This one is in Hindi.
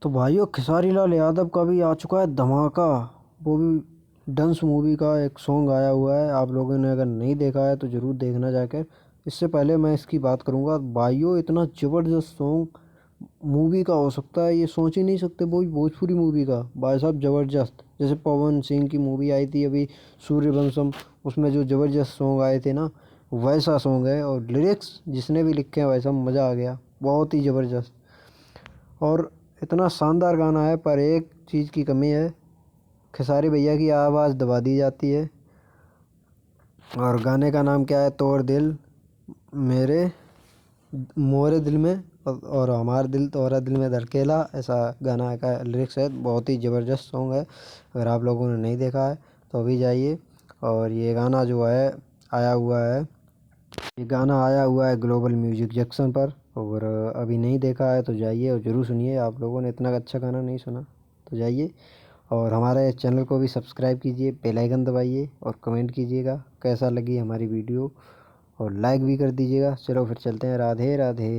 तो भाइयों खेसारी लाल यादव का भी आ चुका है धमाका। वो भी डंस मूवी का एक सॉन्ग आया हुआ है। आप लोगों ने अगर नहीं देखा है तो ज़रूर देखना जाकर। इससे पहले मैं इसकी बात करूंगा भाइयों, इतना ज़बरदस्त सॉन्ग मूवी का हो सकता है ये सोच ही नहीं सकते। वो भी भोजपुरी मूवी का भाई साहब ज़बरदस्त। जैसे पवन सिंह की मूवी आई थी अभी सूर्यवंशम, उसमें जो ज़बरदस्त सॉन्ग आए थे ना, वैसा सॉन्ग है। और लिरिक्स जिसने भी लिखे हैं भाई साहब मज़ा आ गया, बहुत ही ज़बरदस्त। और इतना शानदार गाना है, पर एक चीज़ की कमी है, खेसारी भैया की आवाज़ दबा दी जाती है। और गाने का नाम क्या है, तोड़ दिल मेरे मोरे दिल में और हमारे दिल तोरा दिल में धड़केला, ऐसा गाना का लिरिक्स है। बहुत ही ज़बरदस्त सॉन्ग है। अगर आप लोगों ने नहीं देखा है तो अभी जाइए। और ये गाना जो है आया हुआ है, ये गाना आया हुआ है ग्लोबल म्यूजिक जंक्शन पर। और अभी नहीं देखा है तो जाइए और ज़रूर सुनिए। आप लोगों ने इतना अच्छा गाना नहीं सुना तो जाइए और हमारे चैनल को भी सब्सक्राइब कीजिए, बेल आइकन दबाइए और कमेंट कीजिएगा कैसा लगी हमारी वीडियो, और लाइक भी कर दीजिएगा। चलो फिर चलते हैं, राधे राधे।